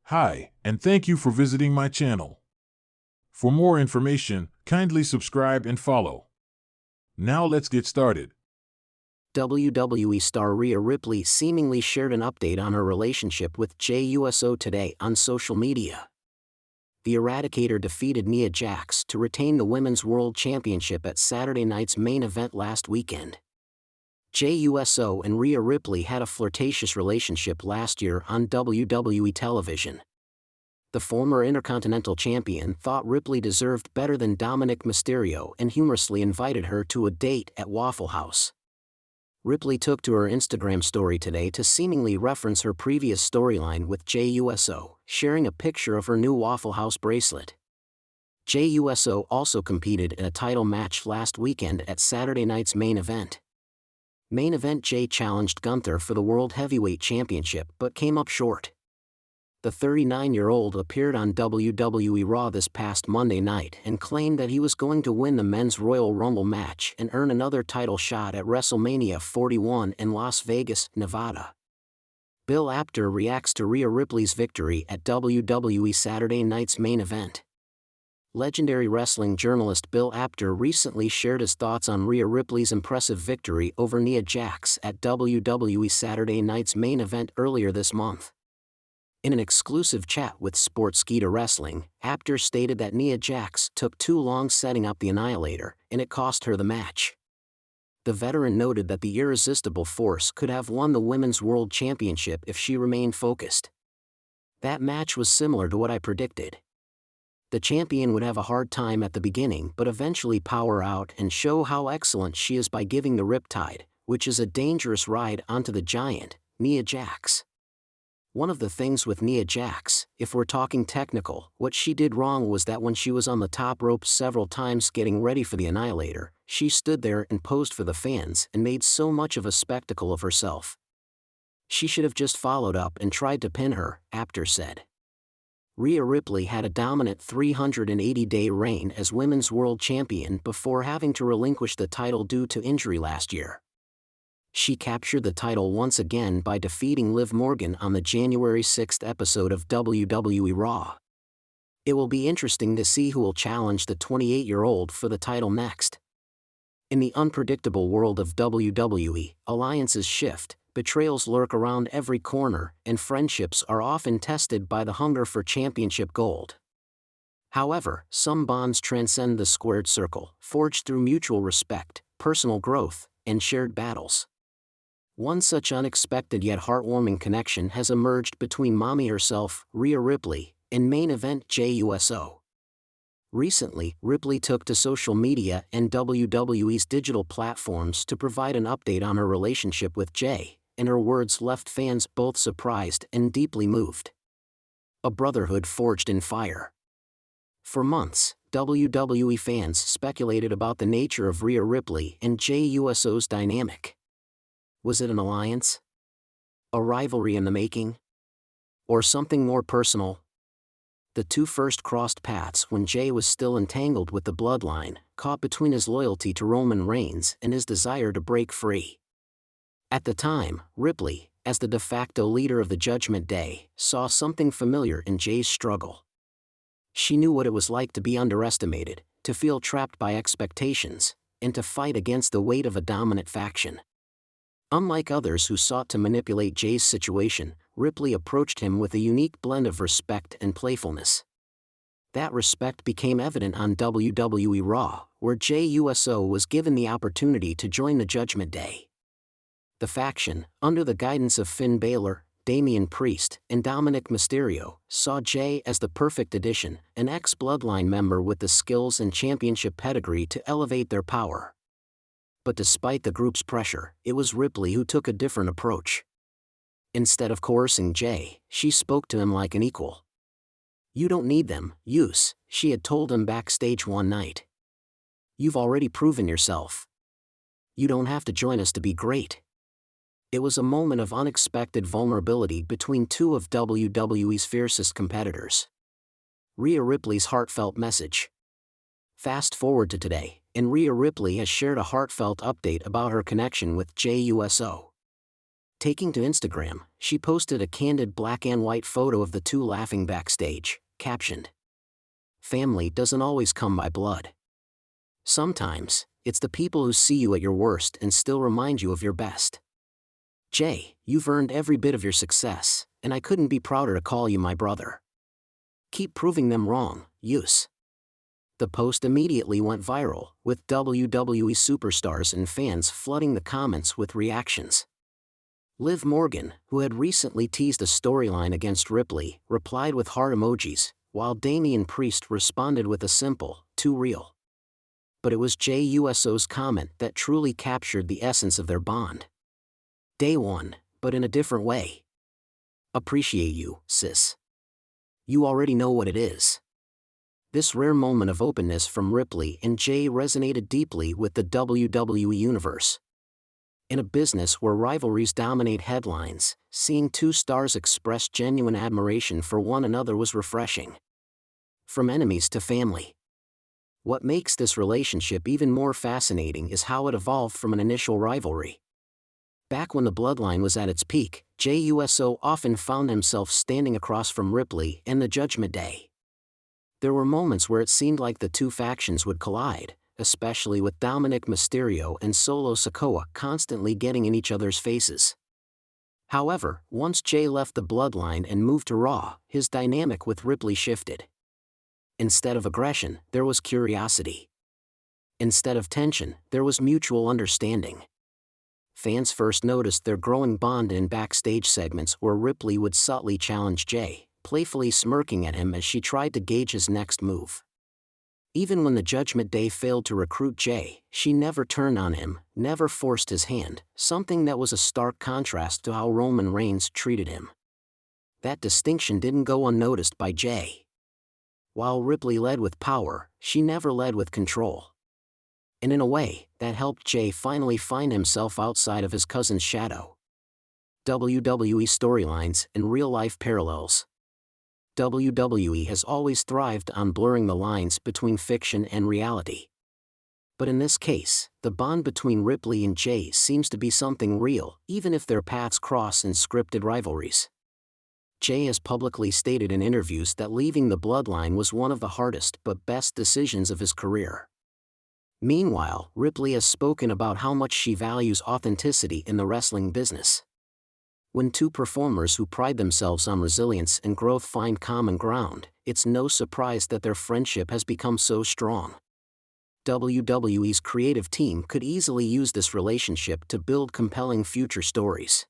Hi, and thank you for visiting my channel. For more information, kindly subscribe and follow. Now let's get started. WWE star Rhea Ripley seemingly shared an update on her relationship with Jey Uso today on social media. The Eradicator defeated Nia Jax to retain the Women's World Championship at Saturday night's main event last weekend. Jey Uso and Rhea Ripley had a flirtatious relationship last year on WWE television. The former Intercontinental Champion thought Ripley deserved better than Dominic Mysterio and humorously invited her to a date at Waffle House. Ripley took to her Instagram story today to seemingly reference her previous storyline with Jey Uso, sharing a picture of her new Waffle House bracelet. Jey Uso also competed in a title match last weekend at Saturday night's main event. Main event Jey challenged Gunther for the World Heavyweight Championship but came up short. The 39-year-old appeared on WWE Raw this past Monday night and claimed that he was going to win the Men's Royal Rumble match and earn another title shot at WrestleMania 41 in Las Vegas, Nevada. Bill Apter reacts to Rhea Ripley's victory at WWE Saturday night's main event. Legendary wrestling journalist Bill Apter recently shared his thoughts on Rhea Ripley's impressive victory over Nia Jax at WWE Saturday night's main event earlier this month. In an exclusive chat with Sportskeeda Wrestling, Apter stated that Nia Jax took too long setting up the Annihilator, and it cost her the match. The veteran noted that the irresistible force could have won the Women's World Championship if she remained focused. That match was similar to what I predicted. The champion would have a hard time at the beginning but eventually power out and show how excellent she is by giving the Riptide, which is a dangerous ride onto the giant, Nia Jax. One of the things with Nia Jax, if we're talking technical, what she did wrong was that when she was on the top rope several times getting ready for the Annihilator, she stood there and posed for the fans and made so much of a spectacle of herself. She should have just followed up and tried to pin her, Apter said. Rhea Ripley had a dominant 380-day reign as Women's World Champion before having to relinquish the title due to injury last year. She captured the title once again by defeating Liv Morgan on the January 6 episode of WWE Raw. It will be interesting to see who will challenge the 28-year-old for the title next. In the unpredictable world of WWE, alliances shift, betrayals lurk around every corner, and friendships are often tested by the hunger for championship gold. However, some bonds transcend the squared circle, forged through mutual respect, personal growth, and shared battles. One such unexpected yet heartwarming connection has emerged between Mommy herself, Rhea Ripley, and main event Jey Uso. Recently, Ripley took to social media and WWE's digital platforms to provide an update on her relationship with Jey, and her words left fans both surprised and deeply moved. A brotherhood forged in fire. For months, WWE fans speculated about the nature of Rhea Ripley and Jey Uso's dynamic. Was it an alliance? A rivalry in the making? Or something more personal? The two first crossed paths when Jey was still entangled with the bloodline, caught between his loyalty to Roman Reigns and his desire to break free. At the time, Ripley, as the de facto leader of the Judgment Day, saw something familiar in Jey's struggle. She knew what it was like to be underestimated, to feel trapped by expectations, and to fight against the weight of a dominant faction. Unlike others who sought to manipulate Jey's situation, Ripley approached him with a unique blend of respect and playfulness. That respect became evident on WWE Raw, where Jey Uso was given the opportunity to join the Judgment Day. The faction, under the guidance of Finn Balor, Damian Priest, and Dominic Mysterio, saw Jey as the perfect addition, an ex-Bloodline member with the skills and championship pedigree to elevate their power. But despite the group's pressure, it was Ripley who took a different approach. Instead of coercing Jey, she spoke to him like an equal. "You don't need them, Us," she had told him backstage one night. "You've already proven yourself. You don't have to join us to be great." It was a moment of unexpected vulnerability between two of WWE's fiercest competitors. Rhea Ripley's heartfelt message. Fast forward to today, and Rhea Ripley has shared a heartfelt update about her connection with Jey Uso. Taking to Instagram, she posted a candid black and white photo of the two laughing backstage, captioned, "Family doesn't always come by blood. Sometimes, it's the people who see you at your worst and still remind you of your best. Jey, you've earned every bit of your success, and I couldn't be prouder to call you my brother. Keep proving them wrong, Uso." The post immediately went viral, with WWE superstars and fans flooding the comments with reactions. Liv Morgan, who had recently teased a storyline against Ripley, replied with heart emojis, while Damian Priest responded with a simple, "Too real." But it was Jey Uso's comment that truly captured the essence of their bond. "Day one, but in a different way. Appreciate you, sis. You already know what it is." This rare moment of openness from Ripley and Jey resonated deeply with the WWE universe. In a business where rivalries dominate headlines, seeing two stars express genuine admiration for one another was refreshing. From enemies to family. What makes this relationship even more fascinating is how it evolved from an initial rivalry. Back when the bloodline was at its peak, Jey Uso often found himself standing across from Ripley in the Judgment Day. There were moments where it seemed like the two factions would collide, especially with Dominic Mysterio and Solo Sikoa constantly getting in each other's faces. However, once Jey left the bloodline and moved to Raw, his dynamic with Ripley shifted. Instead of aggression, there was curiosity. Instead of tension, there was mutual understanding. Fans first noticed their growing bond in backstage segments where Ripley would subtly challenge Jey, playfully smirking at him as she tried to gauge his next move. Even when the Judgment Day failed to recruit Jey, she never turned on him, never forced his hand, something that was a stark contrast to how Roman Reigns treated him. That distinction didn't go unnoticed by Jey. While Ripley led with power, she never led with control. And in a way, that helped Jey finally find himself outside of his cousin's shadow. WWE storylines and real-life parallels. WWE has always thrived on blurring the lines between fiction and reality. But in this case, the bond between Ripley and Jey seems to be something real, even if their paths cross in scripted rivalries. Jey has publicly stated in interviews that leaving the bloodline was one of the hardest but best decisions of his career. Meanwhile, Ripley has spoken about how much she values authenticity in the wrestling business. When two performers who pride themselves on resilience and growth find common ground, it's no surprise that their friendship has become so strong. WWE's creative team could easily use this relationship to build compelling future stories.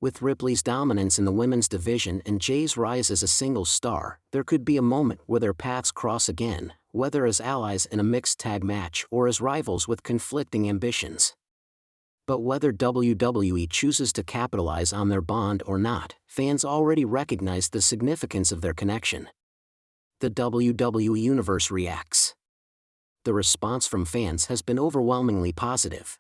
With Ripley's dominance in the women's division and Jey's rise as a single star, there could be a moment where their paths cross again, whether as allies in a mixed tag match or as rivals with conflicting ambitions. But whether WWE chooses to capitalize on their bond or not, fans already recognize the significance of their connection. The WWE Universe reacts. The response from fans has been overwhelmingly positive.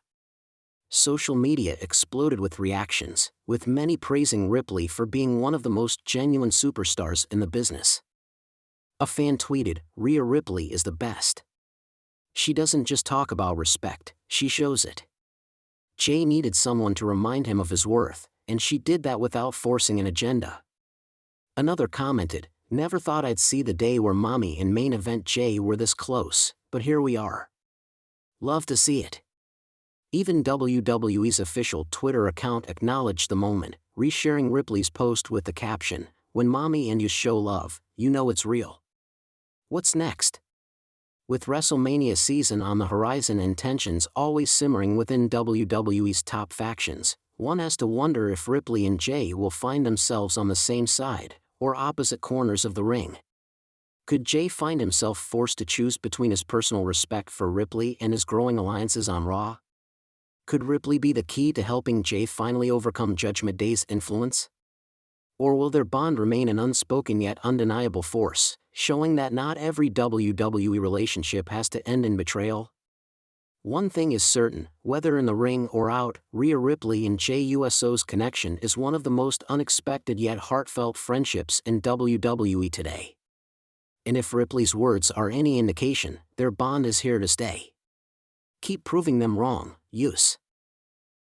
Social media exploded with reactions, with many praising Ripley for being one of the most genuine superstars in the business. A fan tweeted, "Rhea Ripley is the best. She doesn't just talk about respect, she shows it." Jey needed someone to remind him of his worth, and she did that without forcing an agenda. Another commented, "Never thought I'd see the day where Mommy and main event Jey were this close, but here we are. Love to see it." Even WWE's official Twitter account acknowledged the moment, resharing Ripley's post with the caption, "When Mommy and you show love, you know it's real." What's next? With WrestleMania season on the horizon and tensions always simmering within WWE's top factions, one has to wonder if Ripley and Jey will find themselves on the same side, or opposite corners of the ring. Could Jey find himself forced to choose between his personal respect for Ripley and his growing alliances on Raw? Could Ripley be the key to helping Jey finally overcome Judgment Day's influence? Or will their bond remain an unspoken yet undeniable force, showing that not every WWE relationship has to end in betrayal? One thing is certain, whether in the ring or out, Rhea Ripley and Jey Uso's connection is one of the most unexpected yet heartfelt friendships in WWE today. And if Ripley's words are any indication, their bond is here to stay. Keep proving them wrong, Uso.